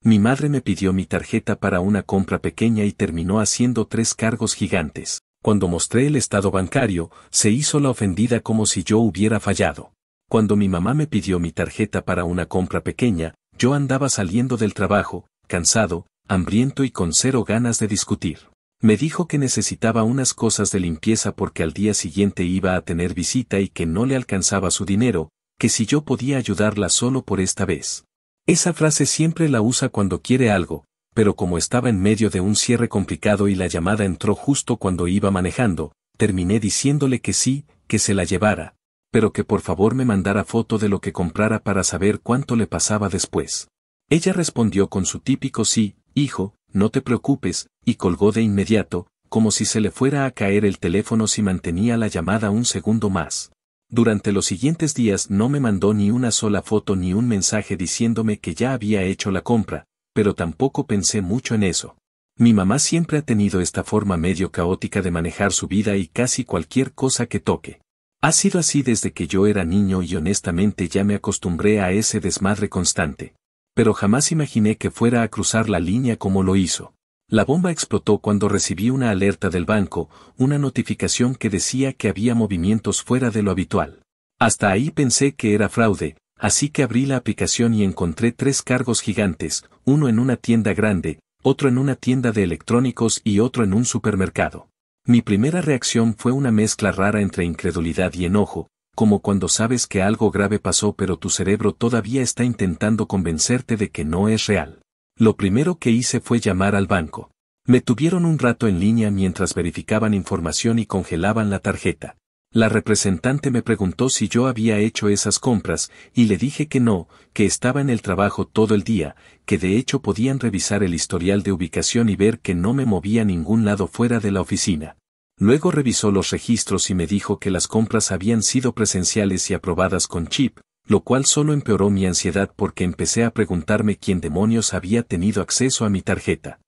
Mi madre me pidió mi tarjeta para una compra pequeña y terminó haciendo 3 cargos gigantes. Cuando mostré el estado bancario, se hizo la ofendida como si yo hubiera fallado. Cuando mi mamá me pidió mi tarjeta para una compra pequeña, yo andaba saliendo del trabajo, cansado, hambriento y con 0 ganas de discutir. Me dijo que necesitaba unas cosas de limpieza porque al día siguiente iba a tener visita y que no le alcanzaba su dinero, que si yo podía ayudarla solo por esta vez. Esa frase siempre la usa cuando quiere algo, pero como estaba en medio de un cierre complicado y la llamada entró justo cuando iba manejando, terminé diciéndole que sí, que se la llevara, pero que por favor me mandara foto de lo que comprara para saber cuánto le pasaba después. Ella respondió con su típico sí, hijo, no te preocupes, y colgó de inmediato, como si se le fuera a caer el teléfono si mantenía la llamada un segundo más. Durante los siguientes días no me mandó ni una sola foto ni un mensaje diciéndome que ya había hecho la compra, pero tampoco pensé mucho en eso. Mi mamá siempre ha tenido esta forma medio caótica de manejar su vida y casi cualquier cosa que toque. Ha sido así desde que yo era niño y honestamente ya me acostumbré a ese desmadre constante. Pero jamás imaginé que fuera a cruzar la línea como lo hizo. La bomba explotó cuando recibí una alerta del banco, una notificación que decía que había movimientos fuera de lo habitual. Hasta ahí pensé que era fraude, así que abrí la aplicación y encontré 3 cargos gigantes, uno en una tienda grande, otro en una tienda de electrónicos y otro en un supermercado. Mi primera reacción fue una mezcla rara entre incredulidad y enojo, como cuando sabes que algo grave pasó pero tu cerebro todavía está intentando convencerte de que no es real. Lo primero que hice fue llamar al banco. Me tuvieron un rato en línea mientras verificaban información y congelaban la tarjeta. La representante me preguntó si yo había hecho esas compras, y le dije que no, que estaba en el trabajo todo el día, que de hecho podían revisar el historial de ubicación y ver que no me movía a ningún lado fuera de la oficina. Luego revisó los registros y me dijo que las compras habían sido presenciales y aprobadas con chip, lo cual solo empeoró mi ansiedad porque empecé a preguntarme quién demonios había tenido acceso a mi tarjeta.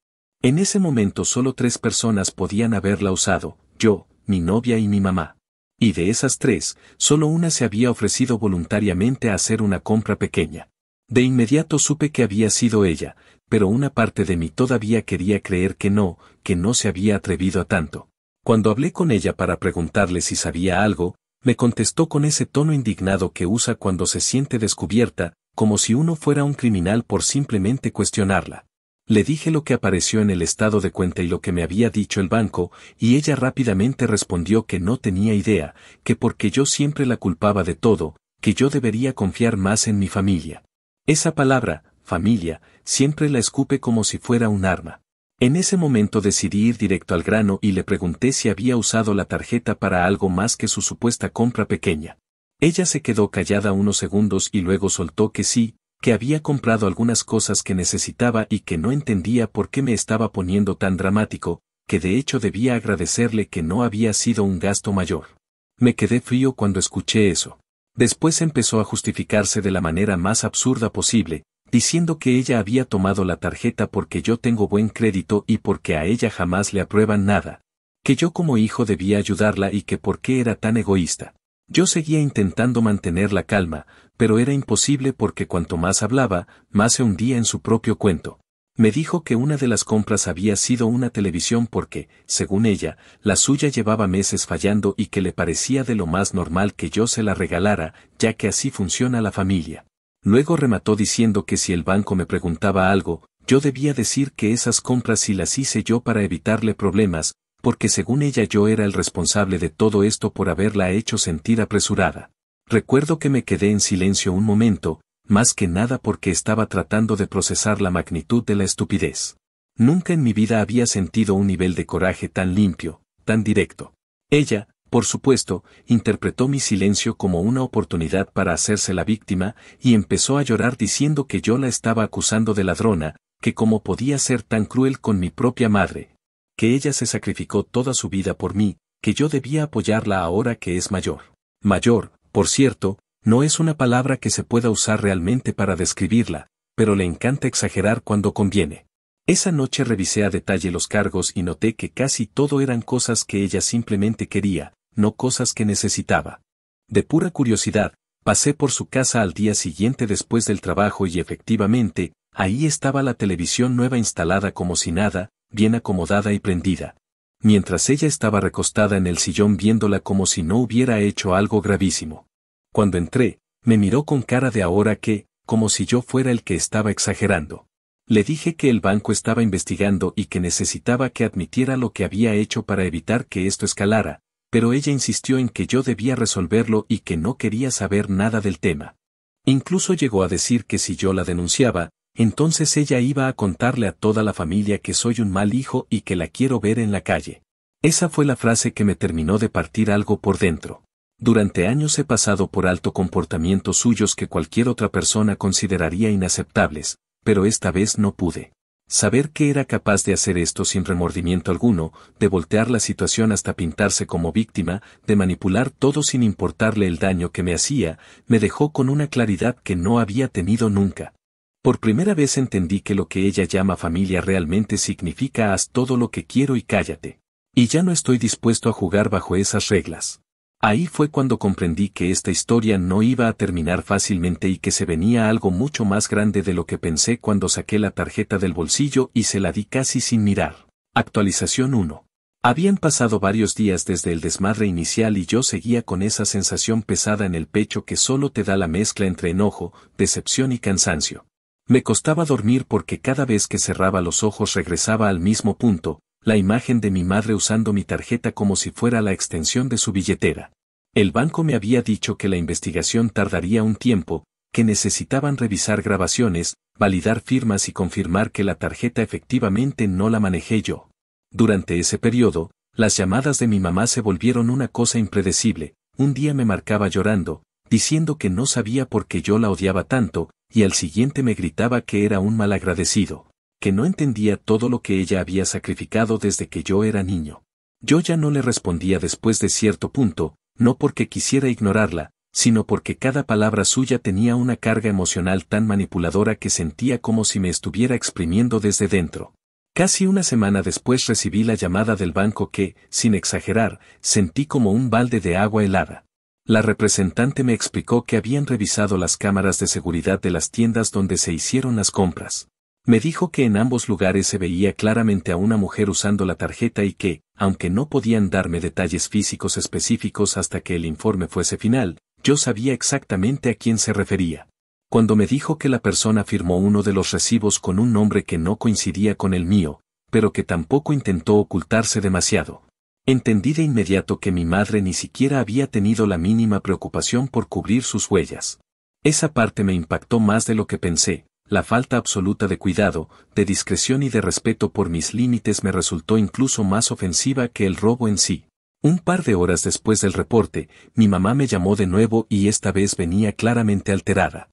En ese momento solo 3 personas podían haberla usado, yo, mi novia y mi mamá. Y de esas 3, solo una se había ofrecido voluntariamente a hacer una compra pequeña. De inmediato supe que había sido ella, pero una parte de mí todavía quería creer que no se había atrevido a tanto. Cuando hablé con ella para preguntarle si sabía algo, me contestó con ese tono indignado que usa cuando se siente descubierta, como si uno fuera un criminal por simplemente cuestionarla. Le dije lo que apareció en el estado de cuenta y lo que me había dicho el banco, y ella rápidamente respondió que no tenía idea, que porque yo siempre la culpaba de todo, que yo debería confiar más en mi familia. Esa palabra, familia, siempre la escupe como si fuera un arma. En ese momento decidí ir directo al grano y le pregunté si había usado la tarjeta para algo más que su supuesta compra pequeña. Ella se quedó callada unos segundos y luego soltó que sí, que había comprado algunas cosas que necesitaba y que no entendía por qué me estaba poniendo tan dramático, que de hecho debía agradecerle que no había sido un gasto mayor. Me quedé frío cuando escuché eso. Después empezó a justificarse de la manera más absurda posible, diciendo que ella había tomado la tarjeta porque yo tengo buen crédito y porque a ella jamás le aprueban nada, que yo como hijo debía ayudarla y que por qué era tan egoísta. Yo seguía intentando mantener la calma, pero era imposible porque cuanto más hablaba, más se hundía en su propio cuento. Me dijo que una de las compras había sido una televisión porque, según ella, la suya llevaba meses fallando y que le parecía de lo más normal que yo se la regalara, ya que así funciona la familia. Luego remató diciendo que si el banco me preguntaba algo, yo debía decir que esas compras sí las hice yo para evitarle problemas, porque según ella yo era el responsable de todo esto por haberla hecho sentir apresurada. Recuerdo que me quedé en silencio un momento, más que nada porque estaba tratando de procesar la magnitud de la estupidez. Nunca en mi vida había sentido un nivel de coraje tan limpio, tan directo. Ella, por supuesto, interpretó mi silencio como una oportunidad para hacerse la víctima, y empezó a llorar diciendo que yo la estaba acusando de ladrona, que cómo podía ser tan cruel con mi propia madre, que ella se sacrificó toda su vida por mí, que yo debía apoyarla ahora que es mayor. Mayor, por cierto, no es una palabra que se pueda usar realmente para describirla, pero le encanta exagerar cuando conviene. Esa noche revisé a detalle los cargos y noté que casi todo eran cosas que ella simplemente quería, no cosas que necesitaba. De pura curiosidad, pasé por su casa al día siguiente después del trabajo y efectivamente, Ahí estaba la televisión nueva instalada como si nada, bien acomodada y prendida. Mientras ella estaba recostada en el sillón viéndola como si no hubiera hecho algo gravísimo. Cuando entré, me miró con cara de ahora qué, como si yo fuera el que estaba exagerando. Le dije que el banco estaba investigando y que necesitaba que admitiera lo que había hecho para evitar que esto escalara, pero ella insistió en que yo debía resolverlo y que no quería saber nada del tema. Incluso llegó a decir que si yo la denunciaba, entonces ella iba a contarle a toda la familia que soy un mal hijo y que la quiero ver en la calle. Esa fue la frase que me terminó de partir algo por dentro. Durante años he pasado por alto comportamientos suyos que cualquier otra persona consideraría inaceptables, pero esta vez no pude. Saber que era capaz de hacer esto sin remordimiento alguno, de voltear la situación hasta pintarse como víctima, de manipular todo sin importarle el daño que me hacía, me dejó con una claridad que no había tenido nunca. Por primera vez entendí que lo que ella llama familia realmente significa haz todo lo que quiero y cállate. Y ya no estoy dispuesto a jugar bajo esas reglas. Ahí fue cuando comprendí que esta historia no iba a terminar fácilmente y que se venía algo mucho más grande de lo que pensé cuando saqué la tarjeta del bolsillo y se la di casi sin mirar. Actualización 1. Habían pasado varios días desde el desmadre inicial y yo seguía con esa sensación pesada en el pecho que solo te da la mezcla entre enojo, decepción y cansancio. Me costaba dormir porque cada vez que cerraba los ojos regresaba al mismo punto, la imagen de mi madre usando mi tarjeta como si fuera la extensión de su billetera. El banco me había dicho que la investigación tardaría un tiempo, que necesitaban revisar grabaciones, validar firmas y confirmar que la tarjeta efectivamente no la manejé yo. Durante ese periodo, las llamadas de mi mamá se volvieron una cosa impredecible. Un día me marcaba llorando, diciendo que no sabía por qué yo la odiaba tanto, y al siguiente me gritaba que era un malagradecido, que no entendía todo lo que ella había sacrificado desde que yo era niño. Yo ya no le respondía después de cierto punto, no porque quisiera ignorarla, sino porque cada palabra suya tenía una carga emocional tan manipuladora que sentía como si me estuviera exprimiendo desde dentro. Casi una semana después recibí la llamada del banco que, sin exagerar, sentí como un balde de agua helada. La representante me explicó que habían revisado las cámaras de seguridad de las tiendas donde se hicieron las compras. Me dijo que en ambos lugares se veía claramente a una mujer usando la tarjeta y que, aunque no podían darme detalles físicos específicos hasta que el informe fuese final, yo sabía exactamente a quién se refería. Cuando me dijo que la persona firmó uno de los recibos con un nombre que no coincidía con el mío, pero que tampoco intentó ocultarse demasiado, entendí de inmediato que mi madre ni siquiera había tenido la mínima preocupación por cubrir sus huellas. Esa parte me impactó más de lo que pensé. La falta absoluta de cuidado, de discreción y de respeto por mis límites me resultó incluso más ofensiva que el robo en sí. Un par de horas después del reporte, mi mamá me llamó de nuevo y esta vez venía claramente alterada.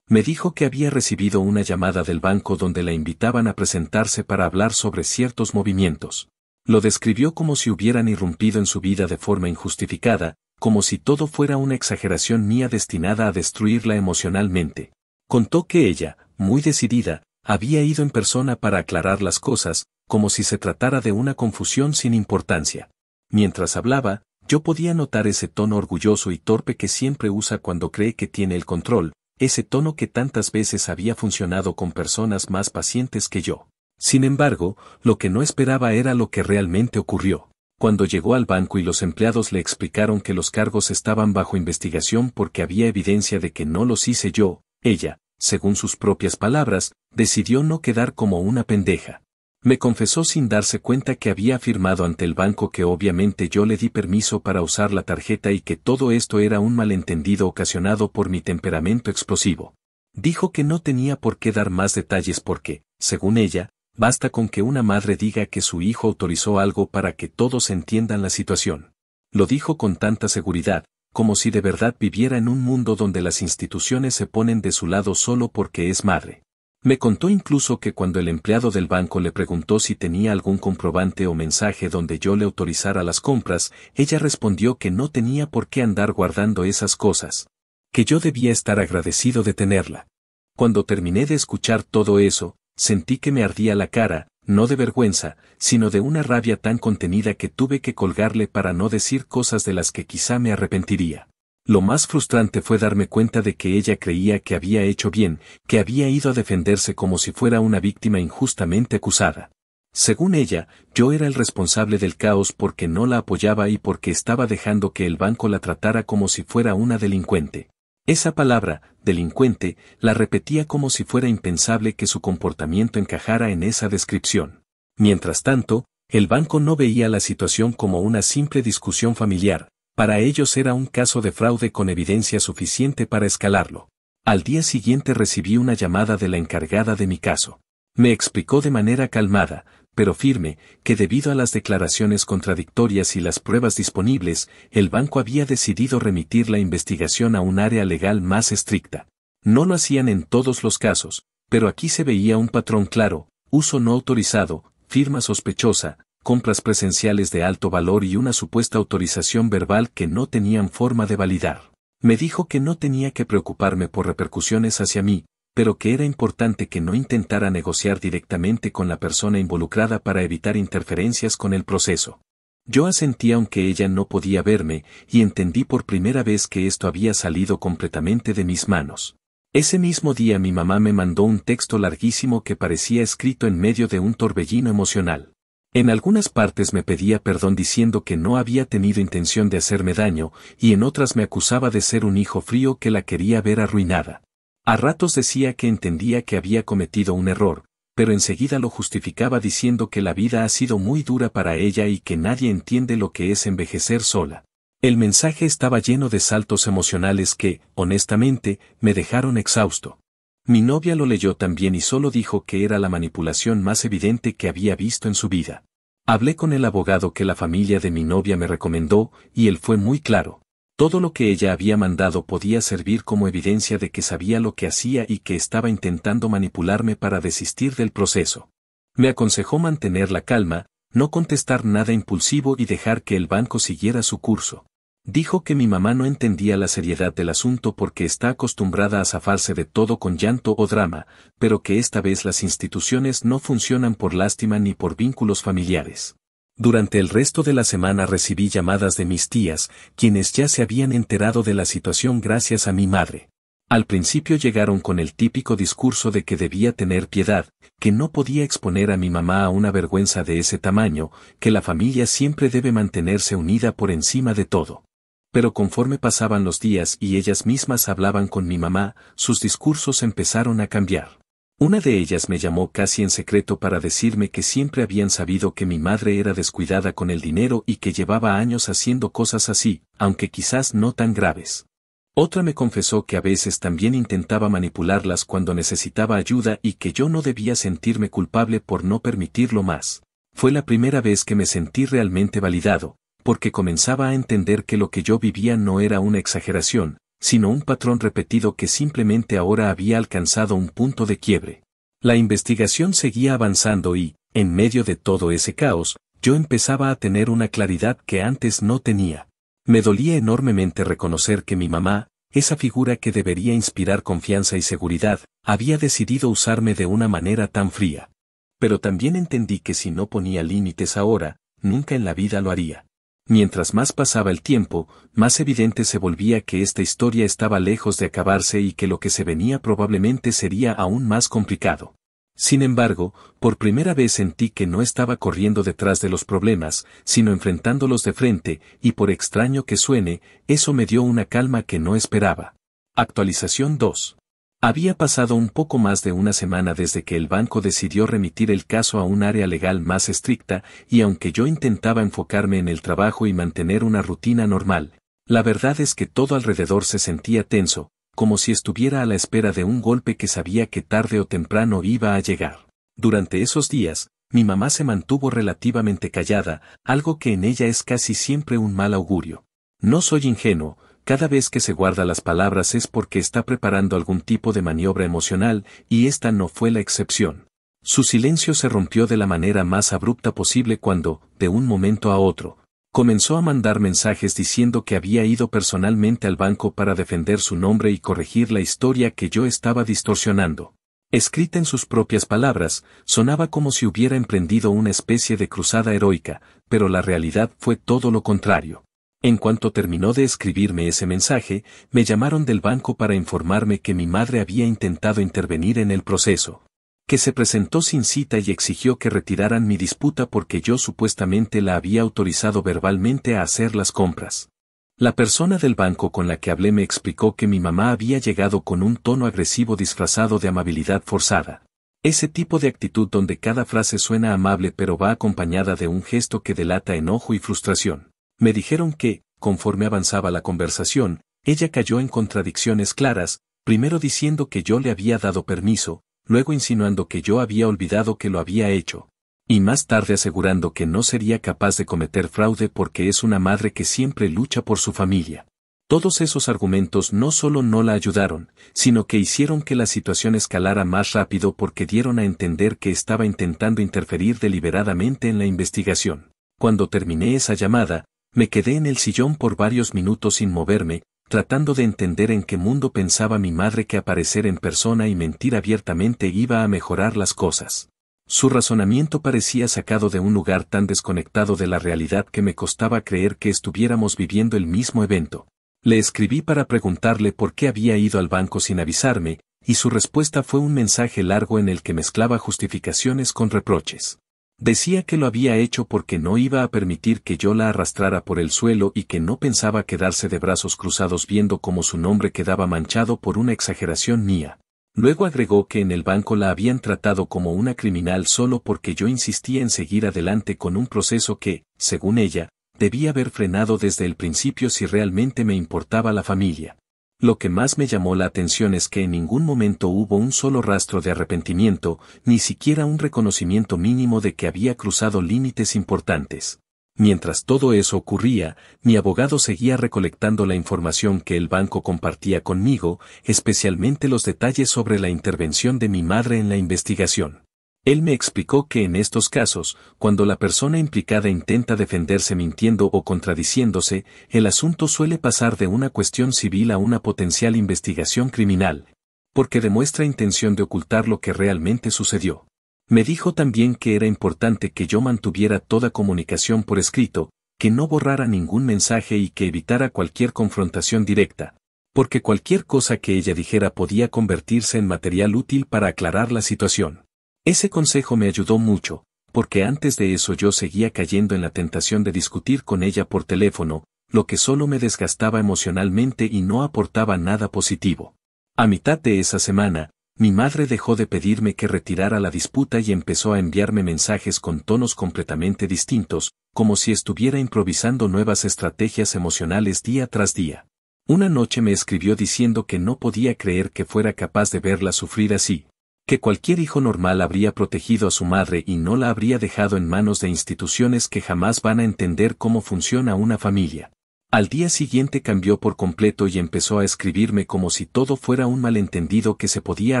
Me dijo que había recibido una llamada del banco donde la invitaban a presentarse para hablar sobre ciertos movimientos. Lo describió como si hubieran irrumpido en su vida de forma injustificada, como si todo fuera una exageración mía destinada a destruirla emocionalmente. Contó que ella, muy decidida, había ido en persona para aclarar las cosas, como si se tratara de una confusión sin importancia. Mientras hablaba, yo podía notar ese tono orgulloso y torpe que siempre usa cuando cree que tiene el control, ese tono que tantas veces había funcionado con personas más pacientes que yo. Sin embargo, lo que no esperaba era lo que realmente ocurrió. Cuando llegó al banco y los empleados le explicaron que los cargos estaban bajo investigación porque había evidencia de que no los hice yo, ella, según sus propias palabras, decidió no quedar como una pendeja. Me confesó sin darse cuenta que había afirmado ante el banco que obviamente yo le di permiso para usar la tarjeta y que todo esto era un malentendido ocasionado por mi temperamento explosivo. Dijo que no tenía por qué dar más detalles porque, según ella, basta con que una madre diga que su hijo autorizó algo para que todos entiendan la situación. Lo dijo con tanta seguridad, como si de verdad viviera en un mundo donde las instituciones se ponen de su lado solo porque es madre. Me contó incluso que cuando el empleado del banco le preguntó si tenía algún comprobante o mensaje donde yo le autorizara las compras, ella respondió que no tenía por qué andar guardando esas cosas, que yo debía estar agradecido de tenerla. Cuando terminé de escuchar todo eso, sentí que me ardía la cara, no de vergüenza, sino de una rabia tan contenida que tuve que colgarle para no decir cosas de las que quizá me arrepentiría. Lo más frustrante fue darme cuenta de que ella creía que había hecho bien, que había ido a defenderse como si fuera una víctima injustamente acusada. Según ella, yo era el responsable del caos porque no la apoyaba y porque estaba dejando que el banco la tratara como si fuera una delincuente. Esa palabra, delincuente, la repetía como si fuera impensable que su comportamiento encajara en esa descripción. Mientras tanto, el banco no veía la situación como una simple discusión familiar, para ellos era un caso de fraude con evidencia suficiente para escalarlo. Al día siguiente recibí una llamada de la encargada de mi caso. Me explicó de manera calmada, pero firme, que debido a las declaraciones contradictorias y las pruebas disponibles, el banco había decidido remitir la investigación a un área legal más estricta. No lo hacían en todos los casos, pero aquí se veía un patrón claro: uso no autorizado, firma sospechosa, compras presenciales de alto valor y una supuesta autorización verbal que no tenían forma de validar. Me dijo que no tenía que preocuparme por repercusiones hacia mí, pero que era importante que no intentara negociar directamente con la persona involucrada para evitar interferencias con el proceso. Yo asentí aunque ella no podía verme, y entendí por primera vez que esto había salido completamente de mis manos. Ese mismo día mi mamá me mandó un texto larguísimo que parecía escrito en medio de un torbellino emocional. En algunas partes me pedía perdón diciendo que no había tenido intención de hacerme daño, y en otras me acusaba de ser un hijo frío que la quería ver arruinada. A ratos decía que entendía que había cometido un error, pero enseguida lo justificaba diciendo que la vida ha sido muy dura para ella y que nadie entiende lo que es envejecer sola. El mensaje estaba lleno de saltos emocionales que, honestamente, me dejaron exhausto. Mi novia lo leyó también y solo dijo que era la manipulación más evidente que había visto en su vida. Hablé con el abogado que la familia de mi novia me recomendó, y él fue muy claro. Todo lo que ella había mandado podía servir como evidencia de que sabía lo que hacía y que estaba intentando manipularme para desistir del proceso. Me aconsejó mantener la calma, no contestar nada impulsivo y dejar que el banco siguiera su curso. Dijo que mi mamá no entendía la seriedad del asunto porque está acostumbrada a zafarse de todo con llanto o drama, pero que esta vez las instituciones no funcionan por lástima ni por vínculos familiares. Durante el resto de la semana recibí llamadas de mis tías, quienes ya se habían enterado de la situación gracias a mi madre. Al principio llegaron con el típico discurso de que debía tener piedad, que no podía exponer a mi mamá a una vergüenza de ese tamaño, que la familia siempre debe mantenerse unida por encima de todo. Pero conforme pasaban los días y ellas mismas hablaban con mi mamá, sus discursos empezaron a cambiar. Una de ellas me llamó casi en secreto para decirme que siempre habían sabido que mi madre era descuidada con el dinero y que llevaba años haciendo cosas así, aunque quizás no tan graves. Otra me confesó que a veces también intentaba manipularlas cuando necesitaba ayuda y que yo no debía sentirme culpable por no permitirlo más. Fue la primera vez que me sentí realmente validado, porque comenzaba a entender que lo que yo vivía no era una exageración, sino un patrón repetido que simplemente ahora había alcanzado un punto de quiebre. La investigación seguía avanzando y, en medio de todo ese caos, yo empezaba a tener una claridad que antes no tenía. Me dolía enormemente reconocer que mi mamá, esa figura que debería inspirar confianza y seguridad, había decidido usarme de una manera tan fría. Pero también entendí que si no ponía límites ahora, nunca en la vida lo haría. Mientras más pasaba el tiempo, más evidente se volvía que esta historia estaba lejos de acabarse y que lo que se venía probablemente sería aún más complicado. Sin embargo, por primera vez sentí que no estaba corriendo detrás de los problemas, sino enfrentándolos de frente, y por extraño que suene, eso me dio una calma que no esperaba. Actualización 2. Había pasado un poco más de una semana desde que el banco decidió remitir el caso a un área legal más estricta, y aunque yo intentaba enfocarme en el trabajo y mantener una rutina normal, la verdad es que todo alrededor se sentía tenso, como si estuviera a la espera de un golpe que sabía que tarde o temprano iba a llegar. Durante esos días, mi mamá se mantuvo relativamente callada, algo que en ella es casi siempre un mal augurio. No soy ingenuo. Cada vez que se guarda las palabras es porque está preparando algún tipo de maniobra emocional, y esta no fue la excepción. Su silencio se rompió de la manera más abrupta posible cuando, de un momento a otro, comenzó a mandar mensajes diciendo que había ido personalmente al banco para defender su nombre y corregir la historia que yo estaba distorsionando. Escrita en sus propias palabras, sonaba como si hubiera emprendido una especie de cruzada heroica, pero la realidad fue todo lo contrario. En cuanto terminó de escribirme ese mensaje, me llamaron del banco para informarme que mi madre había intentado intervenir en el proceso, que se presentó sin cita y exigió que retiraran mi disputa porque yo supuestamente la había autorizado verbalmente a hacer las compras. La persona del banco con la que hablé me explicó que mi mamá había llegado con un tono agresivo disfrazado de amabilidad forzada. Ese tipo de actitud donde cada frase suena amable pero va acompañada de un gesto que delata enojo y frustración. Me dijeron que, conforme avanzaba la conversación, ella cayó en contradicciones claras, primero diciendo que yo le había dado permiso, luego insinuando que yo había olvidado que lo había hecho, y más tarde asegurando que no sería capaz de cometer fraude porque es una madre que siempre lucha por su familia. Todos esos argumentos no solo no la ayudaron, sino que hicieron que la situación escalara más rápido porque dieron a entender que estaba intentando interferir deliberadamente en la investigación. Cuando terminé esa llamada, me quedé en el sillón por varios minutos sin moverme, tratando de entender en qué mundo pensaba mi madre que aparecer en persona y mentir abiertamente iba a mejorar las cosas. Su razonamiento parecía sacado de un lugar tan desconectado de la realidad que me costaba creer que estuviéramos viviendo el mismo evento. Le escribí para preguntarle por qué había ido al banco sin avisarme, y su respuesta fue un mensaje largo en el que mezclaba justificaciones con reproches. Decía que lo había hecho porque no iba a permitir que yo la arrastrara por el suelo y que no pensaba quedarse de brazos cruzados viendo cómo su nombre quedaba manchado por una exageración mía. Luego agregó que en el banco la habían tratado como una criminal solo porque yo insistía en seguir adelante con un proceso que, según ella, debía haber frenado desde el principio si realmente me importaba la familia. Lo que más me llamó la atención es que en ningún momento hubo un solo rastro de arrepentimiento, ni siquiera un reconocimiento mínimo de que había cruzado límites importantes. Mientras todo eso ocurría, mi abogado seguía recolectando la información que el banco compartía conmigo, especialmente los detalles sobre la intervención de mi madre en la investigación. Él me explicó que en estos casos, cuando la persona implicada intenta defenderse mintiendo o contradiciéndose, el asunto suele pasar de una cuestión civil a una potencial investigación criminal, porque demuestra intención de ocultar lo que realmente sucedió. Me dijo también que era importante que yo mantuviera toda comunicación por escrito, que no borrara ningún mensaje y que evitara cualquier confrontación directa, porque cualquier cosa que ella dijera podía convertirse en material útil para aclarar la situación. Ese consejo me ayudó mucho, porque antes de eso yo seguía cayendo en la tentación de discutir con ella por teléfono, lo que solo me desgastaba emocionalmente y no aportaba nada positivo. A mitad de esa semana, mi madre dejó de pedirme que retirara la disputa y empezó a enviarme mensajes con tonos completamente distintos, como si estuviera improvisando nuevas estrategias emocionales día tras día. Una noche me escribió diciendo que no podía creer que fuera capaz de verla sufrir así, que cualquier hijo normal habría protegido a su madre y no la habría dejado en manos de instituciones que jamás van a entender cómo funciona una familia. Al día siguiente cambió por completo y empezó a escribirme como si todo fuera un malentendido que se podía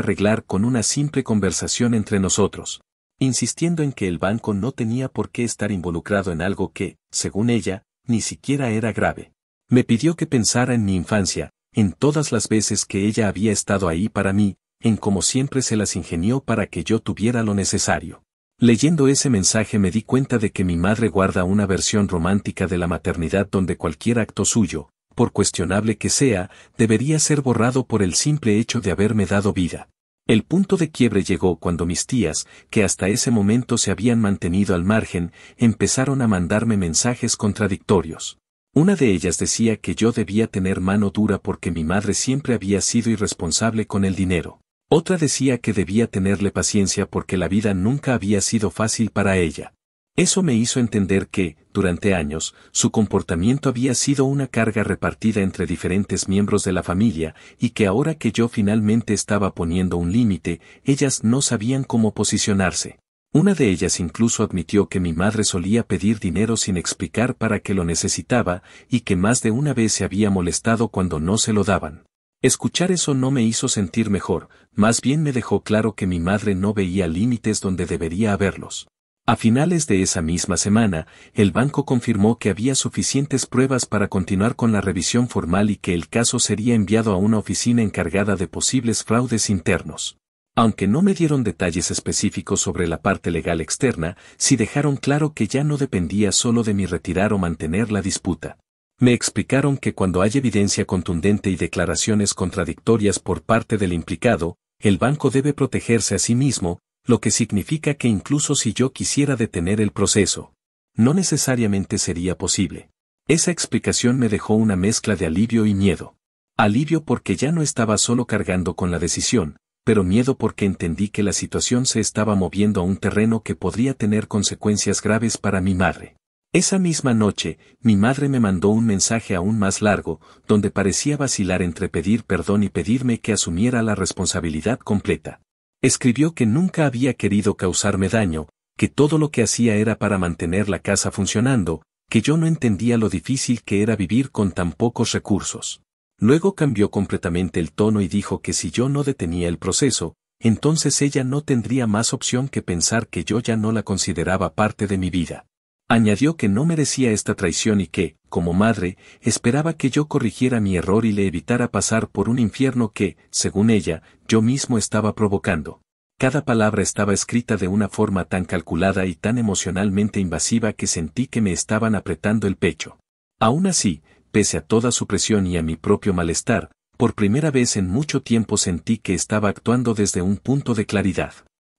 arreglar con una simple conversación entre nosotros, insistiendo en que el banco no tenía por qué estar involucrado en algo que, según ella, ni siquiera era grave. Me pidió que pensara en mi infancia, en todas las veces que ella había estado ahí para mí, en cómo siempre se las ingenió para que yo tuviera lo necesario. Leyendo ese mensaje me di cuenta de que mi madre guarda una versión romántica de la maternidad donde cualquier acto suyo, por cuestionable que sea, debería ser borrado por el simple hecho de haberme dado vida. El punto de quiebre llegó cuando mis tías, que hasta ese momento se habían mantenido al margen, empezaron a mandarme mensajes contradictorios. Una de ellas decía que yo debía tener mano dura porque mi madre siempre había sido irresponsable con el dinero. Otra decía que debía tenerle paciencia porque la vida nunca había sido fácil para ella. Eso me hizo entender que, durante años, su comportamiento había sido una carga repartida entre diferentes miembros de la familia, y que ahora que yo finalmente estaba poniendo un límite, ellas no sabían cómo posicionarse. Una de ellas incluso admitió que mi madre solía pedir dinero sin explicar para qué lo necesitaba, y que más de una vez se había molestado cuando no se lo daban. Escuchar eso no me hizo sentir mejor, más bien me dejó claro que mi madre no veía límites donde debería haberlos. A finales de esa misma semana, el banco confirmó que había suficientes pruebas para continuar con la revisión formal y que el caso sería enviado a una oficina encargada de posibles fraudes internos. Aunque no me dieron detalles específicos sobre la parte legal externa, sí dejaron claro que ya no dependía solo de mi retirar o mantener la disputa. Me explicaron que cuando hay evidencia contundente y declaraciones contradictorias por parte del implicado, el banco debe protegerse a sí mismo, lo que significa que incluso si yo quisiera detener el proceso, no necesariamente sería posible. Esa explicación me dejó una mezcla de alivio y miedo. Alivio porque ya no estaba solo cargando con la decisión, pero miedo porque entendí que la situación se estaba moviendo a un terreno que podría tener consecuencias graves para mi madre. Esa misma noche, mi madre me mandó un mensaje aún más largo, donde parecía vacilar entre pedir perdón y pedirme que asumiera la responsabilidad completa. Escribió que nunca había querido causarme daño, que todo lo que hacía era para mantener la casa funcionando, que yo no entendía lo difícil que era vivir con tan pocos recursos. Luego cambió completamente el tono y dijo que si yo no detenía el proceso, entonces ella no tendría más opción que pensar que yo ya no la consideraba parte de mi vida. Añadió que no merecía esta traición y que, como madre, esperaba que yo corrigiera mi error y le evitara pasar por un infierno que, según ella, yo mismo estaba provocando. Cada palabra estaba escrita de una forma tan calculada y tan emocionalmente invasiva que sentí que me estaban apretando el pecho. Aún así, pese a toda su presión y a mi propio malestar, por primera vez en mucho tiempo sentí que estaba actuando desde un punto de claridad.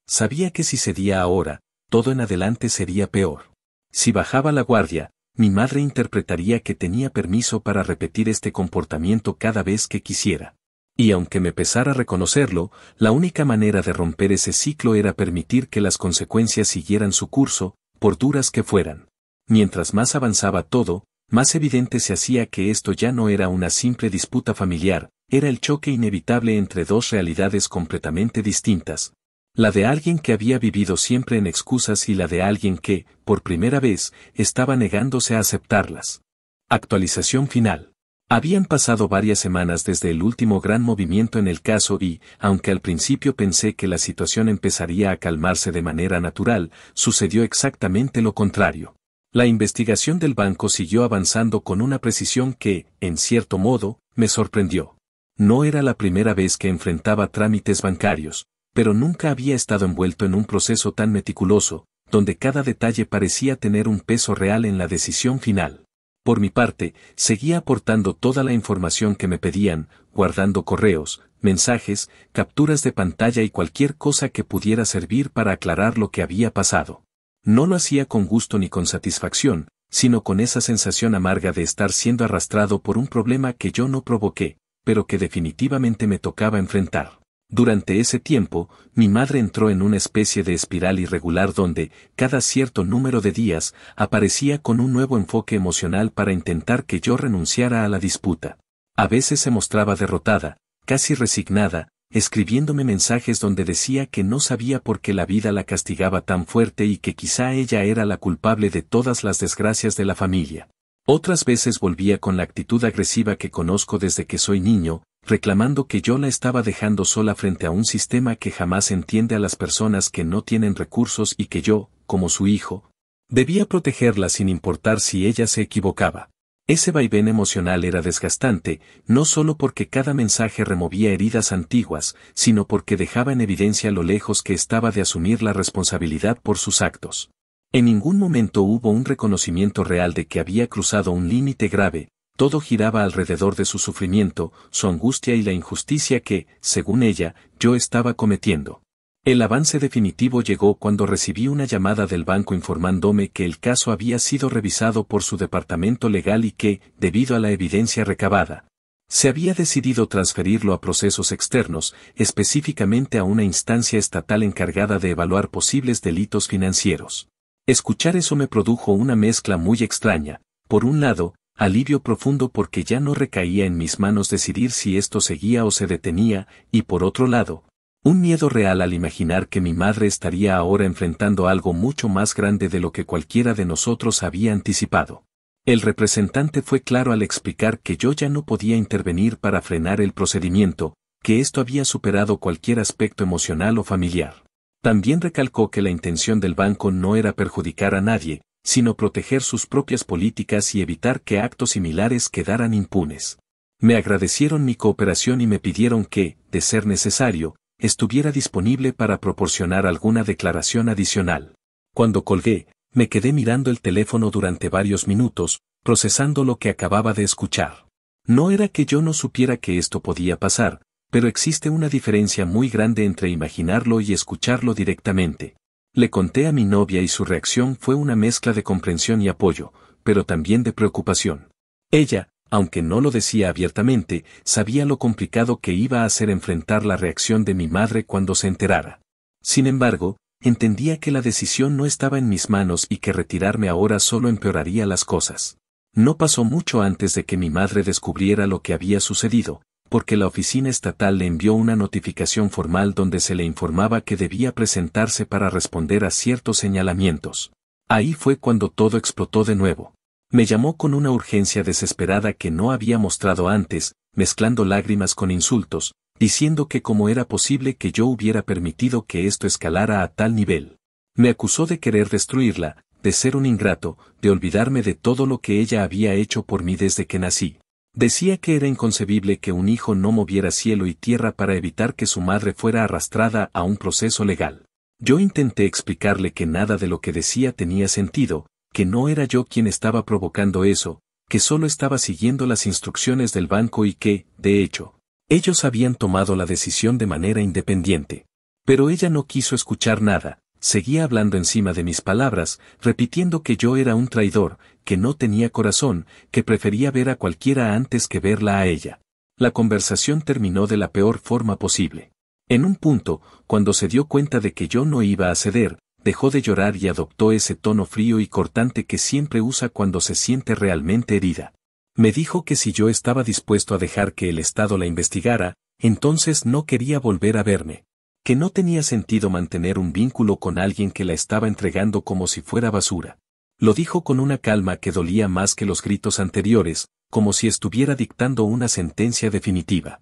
Sabía que si cedía ahora, todo en adelante sería peor. Si bajaba la guardia, mi madre interpretaría que tenía permiso para repetir este comportamiento cada vez que quisiera. Y aunque me pesara reconocerlo, la única manera de romper ese ciclo era permitir que las consecuencias siguieran su curso, por duras que fueran. Mientras más avanzaba todo, más evidente se hacía que esto ya no era una simple disputa familiar, era el choque inevitable entre dos realidades completamente distintas. La de alguien que había vivido siempre en excusas y la de alguien que, por primera vez, estaba negándose a aceptarlas. Actualización final. Habían pasado varias semanas desde el último gran movimiento en el caso y, aunque al principio pensé que la situación empezaría a calmarse de manera natural, sucedió exactamente lo contrario. La investigación del banco siguió avanzando con una precisión que, en cierto modo, me sorprendió. No era la primera vez que enfrentaba trámites bancarios, pero nunca había estado envuelto en un proceso tan meticuloso, donde cada detalle parecía tener un peso real en la decisión final. Por mi parte, seguía aportando toda la información que me pedían, guardando correos, mensajes, capturas de pantalla y cualquier cosa que pudiera servir para aclarar lo que había pasado. No lo hacía con gusto ni con satisfacción, sino con esa sensación amarga de estar siendo arrastrado por un problema que yo no provoqué, pero que definitivamente me tocaba enfrentar. Durante ese tiempo, mi madre entró en una especie de espiral irregular donde, cada cierto número de días, aparecía con un nuevo enfoque emocional para intentar que yo renunciara a la disputa. A veces se mostraba derrotada, casi resignada, escribiéndome mensajes donde decía que no sabía por qué la vida la castigaba tan fuerte y que quizá ella era la culpable de todas las desgracias de la familia. Otras veces volvía con la actitud agresiva que conozco desde que soy niño, reclamando que yo la estaba dejando sola frente a un sistema que jamás entiende a las personas que no tienen recursos y que yo, como su hijo, debía protegerla sin importar si ella se equivocaba. Ese vaivén emocional era desgastante, no solo porque cada mensaje removía heridas antiguas, sino porque dejaba en evidencia lo lejos que estaba de asumir la responsabilidad por sus actos. En ningún momento hubo un reconocimiento real de que había cruzado un límite grave. Todo giraba alrededor de su sufrimiento, su angustia y la injusticia que, según ella, yo estaba cometiendo. El avance definitivo llegó cuando recibí una llamada del banco informándome que el caso había sido revisado por su departamento legal y que, debido a la evidencia recabada, se había decidido transferirlo a procesos externos, específicamente a una instancia estatal encargada de evaluar posibles delitos financieros. Escuchar eso me produjo una mezcla muy extraña. Por un lado, alivio profundo porque ya no recaía en mis manos decidir si esto seguía o se detenía, y por otro lado, un miedo real al imaginar que mi madre estaría ahora enfrentando algo mucho más grande de lo que cualquiera de nosotros había anticipado. El representante fue claro al explicar que yo ya no podía intervenir para frenar el procedimiento, que esto había superado cualquier aspecto emocional o familiar. También recalcó que la intención del banco no era perjudicar a nadie, sino proteger sus propias políticas y evitar que actos similares quedaran impunes. Me agradecieron mi cooperación y me pidieron que, de ser necesario, estuviera disponible para proporcionar alguna declaración adicional. Cuando colgué, me quedé mirando el teléfono durante varios minutos, procesando lo que acababa de escuchar. No era que yo no supiera que esto podía pasar, pero existe una diferencia muy grande entre imaginarlo y escucharlo directamente. Le conté a mi novia y su reacción fue una mezcla de comprensión y apoyo, pero también de preocupación. Ella, aunque no lo decía abiertamente, sabía lo complicado que iba a ser enfrentar la reacción de mi madre cuando se enterara. Sin embargo, entendía que la decisión no estaba en mis manos y que retirarme ahora solo empeoraría las cosas. No pasó mucho antes de que mi madre descubriera lo que había sucedido, porque la oficina estatal le envió una notificación formal donde se le informaba que debía presentarse para responder a ciertos señalamientos. Ahí fue cuando todo explotó de nuevo. Me llamó con una urgencia desesperada que no había mostrado antes, mezclando lágrimas con insultos, diciendo que cómo era posible que yo hubiera permitido que esto escalara a tal nivel. Me acusó de querer destruirla, de ser un ingrato, de olvidarme de todo lo que ella había hecho por mí desde que nací. Decía que era inconcebible que un hijo no moviera cielo y tierra para evitar que su madre fuera arrastrada a un proceso legal. Yo intenté explicarle que nada de lo que decía tenía sentido, que no era yo quien estaba provocando eso, que solo estaba siguiendo las instrucciones del banco y que, de hecho, ellos habían tomado la decisión de manera independiente. Pero ella no quiso escuchar nada, seguía hablando encima de mis palabras, repitiendo que yo era un traidor, que no tenía corazón, que prefería ver a cualquiera antes que verla a ella. La conversación terminó de la peor forma posible. En un punto, cuando se dio cuenta de que yo no iba a ceder, dejó de llorar y adoptó ese tono frío y cortante que siempre usa cuando se siente realmente herida. Me dijo que si yo estaba dispuesto a dejar que el Estado la investigara, entonces no quería volver a verme. Que no tenía sentido mantener un vínculo con alguien que la estaba entregando como si fuera basura. Lo dijo con una calma que dolía más que los gritos anteriores, como si estuviera dictando una sentencia definitiva.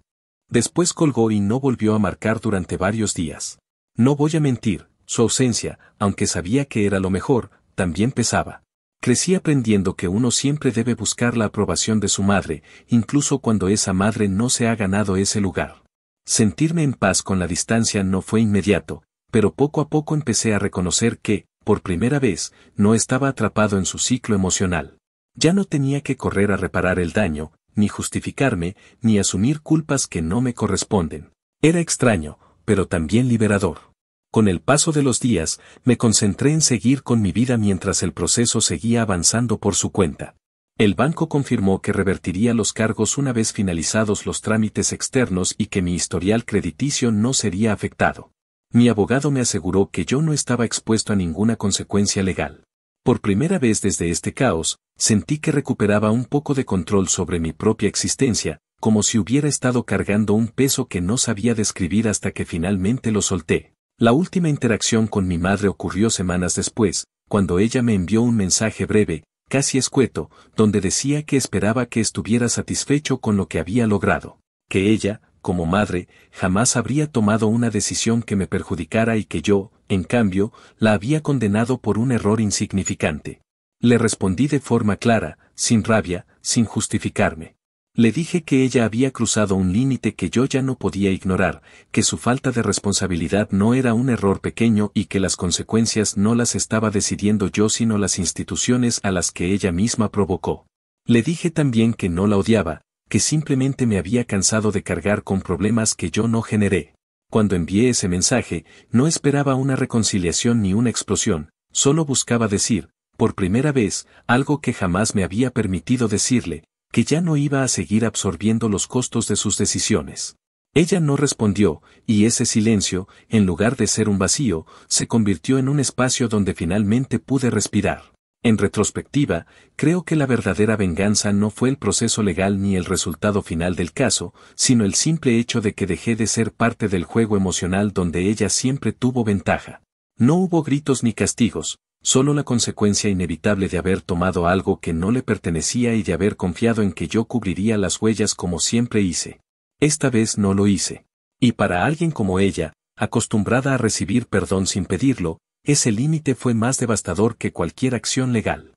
Después colgó y no volvió a marcar durante varios días. No voy a mentir, su ausencia, aunque sabía que era lo mejor, también pesaba. Crecí aprendiendo que uno siempre debe buscar la aprobación de su madre, incluso cuando esa madre no se ha ganado ese lugar. Sentirme en paz con la distancia no fue inmediato, pero poco a poco empecé a reconocer que, por primera vez, no estaba atrapado en su ciclo emocional. Ya no tenía que correr a reparar el daño, ni justificarme, ni asumir culpas que no me corresponden. Era extraño, pero también liberador. Con el paso de los días, me concentré en seguir con mi vida mientras el proceso seguía avanzando por su cuenta. El banco confirmó que revertiría los cargos una vez finalizados los trámites externos y que mi historial crediticio no sería afectado. Mi abogado me aseguró que yo no estaba expuesto a ninguna consecuencia legal. Por primera vez desde este caos, sentí que recuperaba un poco de control sobre mi propia existencia, como si hubiera estado cargando un peso que no sabía describir hasta que finalmente lo solté. La última interacción con mi madre ocurrió semanas después, cuando ella me envió un mensaje breve, casi escueto, donde decía que esperaba que estuviera satisfecho con lo que había logrado, que ella, como madre, jamás habría tomado una decisión que me perjudicara y que yo, en cambio, la había condenado por un error insignificante. Le respondí de forma clara, sin rabia, sin justificarme. Le dije que ella había cruzado un límite que yo ya no podía ignorar, que su falta de responsabilidad no era un error pequeño y que las consecuencias no las estaba decidiendo yo sino las instituciones a las que ella misma provocó. Le dije también que no la odiaba, que simplemente me había cansado de cargar con problemas que yo no generé. Cuando envié ese mensaje, no esperaba una reconciliación ni una explosión, solo buscaba decir, por primera vez, algo que jamás me había permitido decirle, que ya no iba a seguir absorbiendo los costos de sus decisiones. Ella no respondió, y ese silencio, en lugar de ser un vacío, se convirtió en un espacio donde finalmente pude respirar. En retrospectiva, creo que la verdadera venganza no fue el proceso legal ni el resultado final del caso, sino el simple hecho de que dejé de ser parte del juego emocional donde ella siempre tuvo ventaja. No hubo gritos ni castigos, solo la consecuencia inevitable de haber tomado algo que no le pertenecía y de haber confiado en que yo cubriría las huellas como siempre hice. Esta vez no lo hice. Y para alguien como ella, acostumbrada a recibir perdón sin pedirlo, ese límite fue más devastador que cualquier acción legal.